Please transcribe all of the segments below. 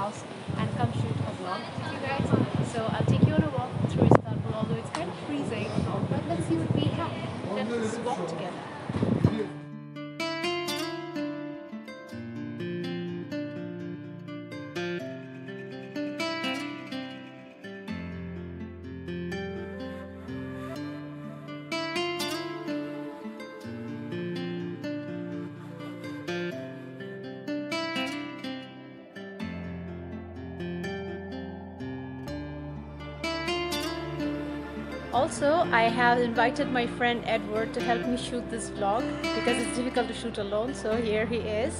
house and come shoot a vlog with you guys. So I'll take you on a walk through Istanbul, although it's kind of freezing. But let's see what we have. Let's walk together. Also, I have invited my friend Eduard to help me shoot this vlog because it's difficult to shoot alone. So here he is.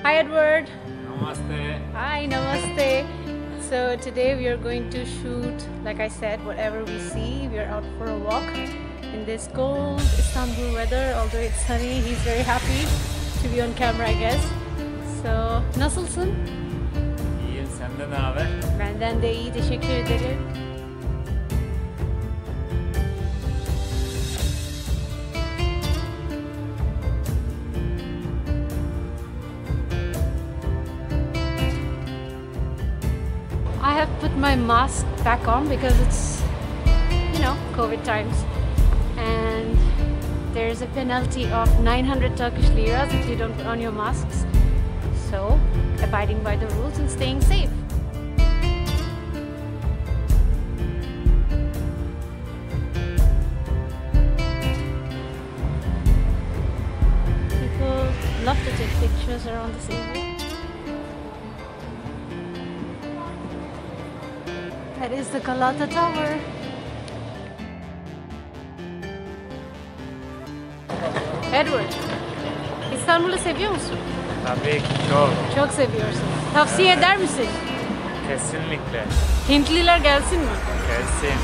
Hi Eduard. Namaste. Hi, namaste. So today we are going to shoot, like I said, whatever we see. We are out for a walk in this cold Istanbul weather. Although it's sunny, he's very happy to be on camera, I guess. So, nasılsın? İyiyim, senden ne haber? Benden de iyi, teşekkür ederim. I have put my mask back on because it's, you know, COVID times, and there's a penalty of 900 Turkish liras if you don't put on your masks. So, abiding by the rules and staying safe. People love to take pictures around this area. That is the Glata Tower. Eduard, İstanbul'u seviyor musun? Tabii ki çok. Çok seviyorsun. Tavsiye eder misin? Kesinlikle. Hintliler gelsin mi? Gelsin.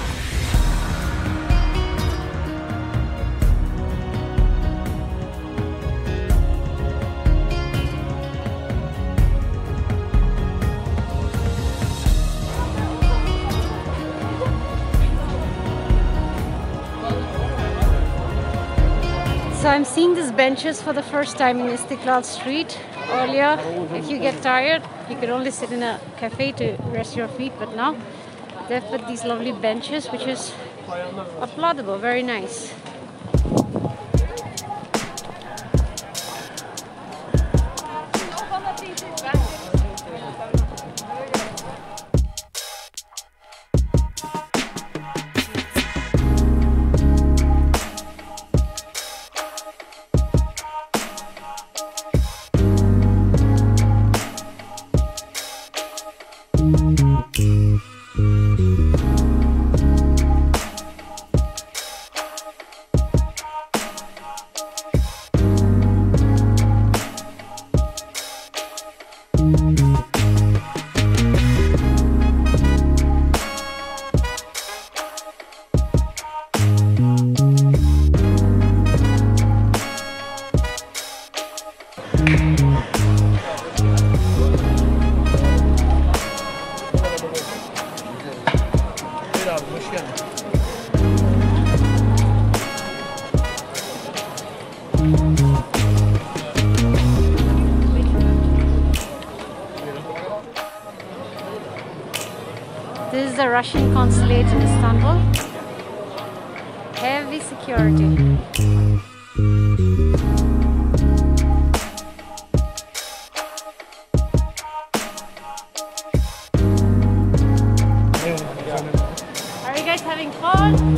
So I'm seeing these benches for the first time in Istiklal Street. Earlier, if you get tired, you could only sit in a cafe to rest your feet, but now they've put these lovely benches, which is applaudable, very nice. This is the Russian consulate in Istanbul. Heavy security. Are you guys having fun?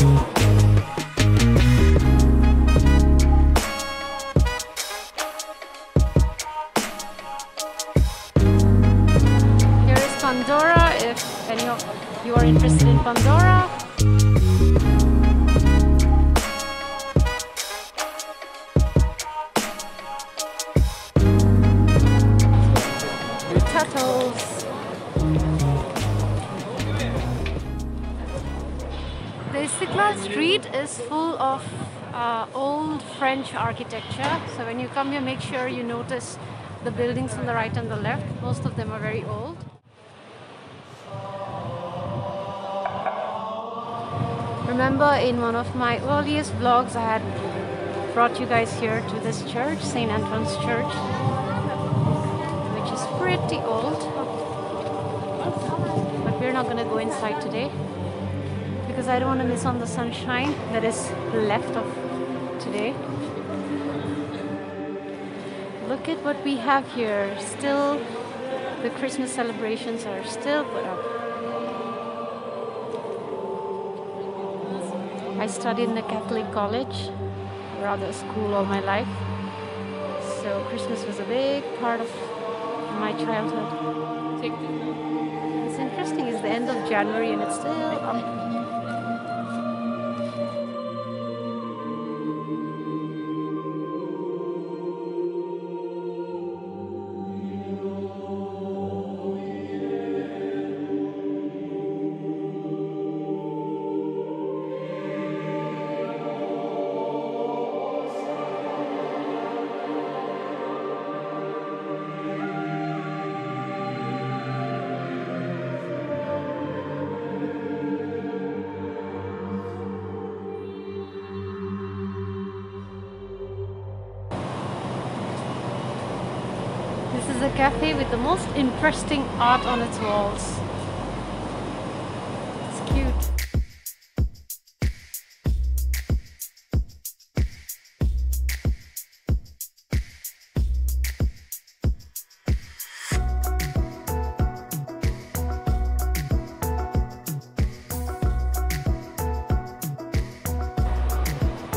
Here is Pandora, if any of you are interested in Pandora. Turtles. The Istiklal Street is full of old French architecture. So when you come here, make sure you notice the buildings on the right and the left. Most of them are very old. Remember, in one of my earliest vlogs, I had brought you guys here to this church, St. Antoine's Church, which is pretty old. But we're not gonna go inside today because I don't want to miss on the sunshine that is left of today. Look at what we have here. Still, the Christmas celebrations are still put up. I studied in a Catholic college, rather school all my life. So Christmas was a big part of my childhood. It's interesting, it's the end of January and it's still up. This is a cafe with the most interesting art on its walls. It's cute.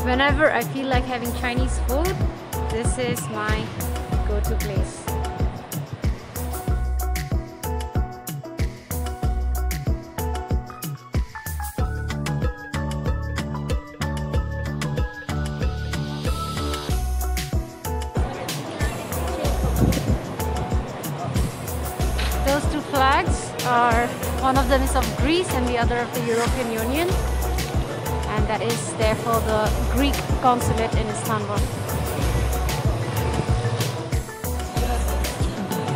Whenever I feel like having Chinese food, this is my go-to place. Those two flags are, one of them is of Greece and the other of the European Union, and that is therefore the Greek consulate in Istanbul.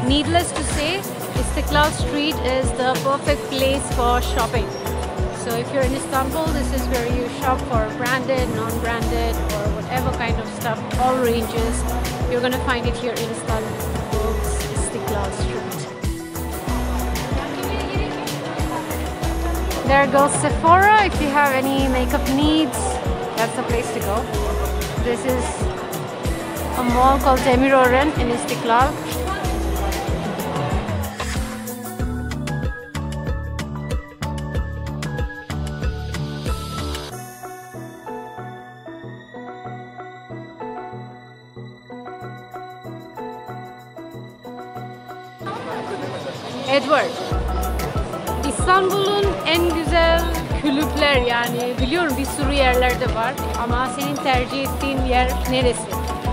Needless to say, Istiklal Street is the perfect place for shopping. So if you're in Istanbul, this is where you shop for branded, non-branded, or whatever kind of stuff, all ranges. You're going to find it here in Istanbul's Istiklal Street. There goes Sephora. If you have any makeup needs, that's the place to go. This is a mall called Demirören in Istiklal. Eduard. İstanbul'un en güzel kulüpler, yani biliyorum bir sürü yerlerde var ama senin tercih ettiğin yer neresi?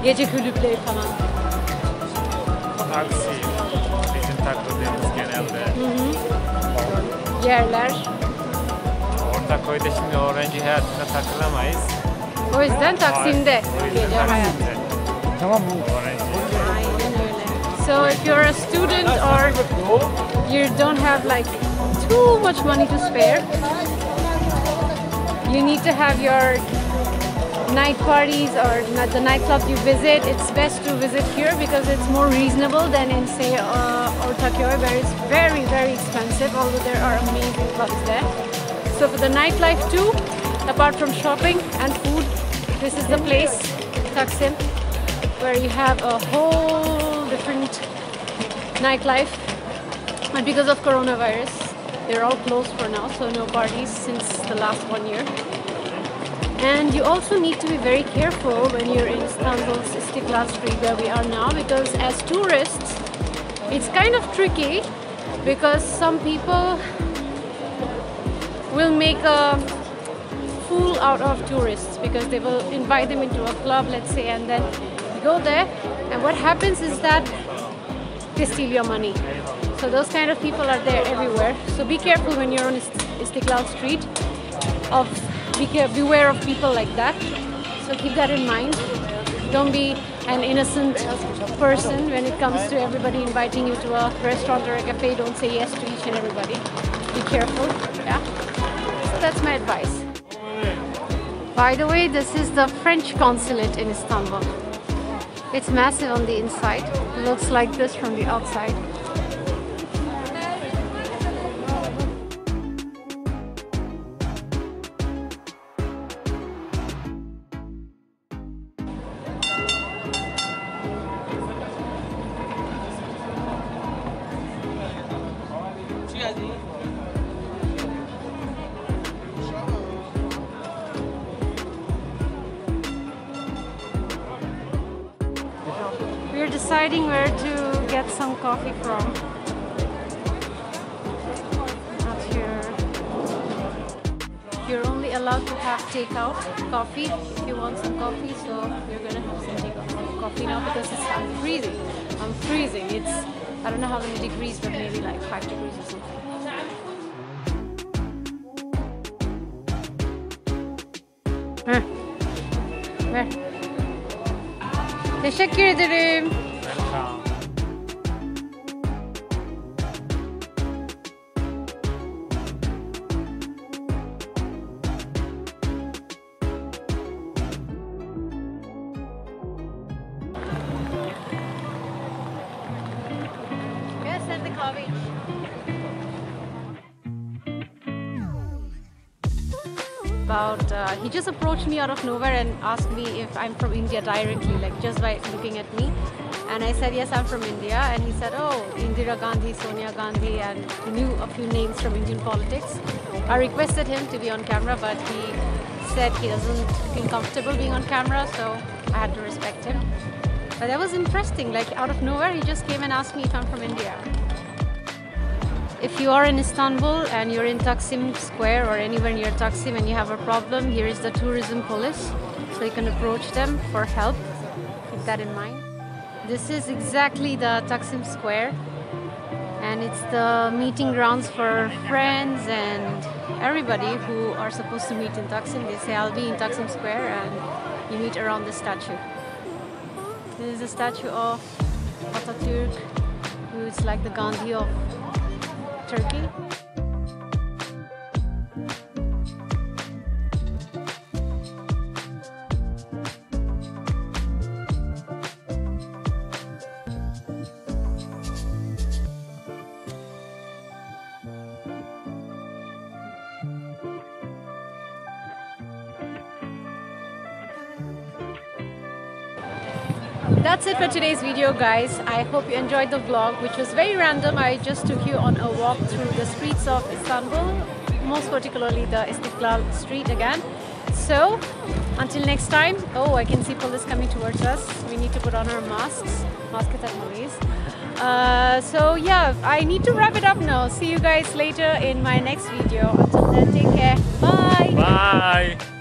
Gece kulüpleri falan. Taksim, bizim takıldığımız genelde. Yerler. Ortaköy'de şimdi öğrenci hayatında takılamayız. O yüzden Taksim'de gece hayat. Tamam mı? Öğrenci. Aynen öyle. So if you're a student or you don't have like too much money to spare, you need to have your night parties or the nightclubs you visit. It's best to visit here because it's more reasonable than in say Karaköy, where it's very, very expensive, although there are amazing clubs there. So for the nightlife too, apart from shopping and food, this is the place, Taksim, where you have a whole different nightlife. And because of coronavirus, they're all closed for now, so no parties since the last 1 year. And you also need to be very careful when you're in Istanbul's İstiklal Street, where we are now, because as tourists, it's kind of tricky because some people will make a fool out of tourists because they will invite them into a club, let's say, and then go there, and what happens is that they steal your money. So those kind of people are there everywhere. So be careful when you're on İstiklal Street. Beware of people like that. So keep that in mind. Don't be an innocent person when it comes to everybody inviting you to a restaurant or a cafe. Don't say yes to each and everybody. Be careful. Yeah. So that's my advice. By the way, this is the French consulate in Istanbul. It's massive on the inside. It looks like this from the outside. We're deciding where to get some coffee from. Not here. You're only allowed to have takeout coffee if you want some coffee, so we're gonna have some takeout coffee now because I'm freezing. I'm freezing. It's, I don't know how many degrees, but maybe like 5 degrees or something. Ver. Teşekkür ederim. Welcome. Yes, and the coffee. He just approached me out of nowhere and asked me if I'm from India directly, like just by looking at me. And I said, yes, I'm from India. And he said, oh, Indira Gandhi, Sonia Gandhi, and he knew a few names from Indian politics. I requested him to be on camera, but he said he doesn't feel comfortable being on camera, so I had to respect him. But that was interesting, like out of nowhere, he just came and asked me if I'm from India. If you are in Istanbul and you're in Taksim Square or anywhere near Taksim and you have a problem, here is the tourism police, so you can approach them for help. Keep that in mind. This is exactly the Taksim Square, and it's the meeting grounds for friends and everybody who are supposed to meet in Taksim. They say, I'll be in Taksim Square, and you meet around the statue. This is a statue of Atatürk, who's like the Gandhi of Turkey. That's it for today's video, guys. I hope you enjoyed the vlog, which was very random. I just took you on a walk through the streets of Istanbul, most particularly the Istiklal Street again. So, until next time. Oh, I can see police coming towards us. We need to put on our masks. Maske takmalıyız. So yeah, I need to wrap it up now. See you guys later in my next video. Until then, take care. Bye. Bye.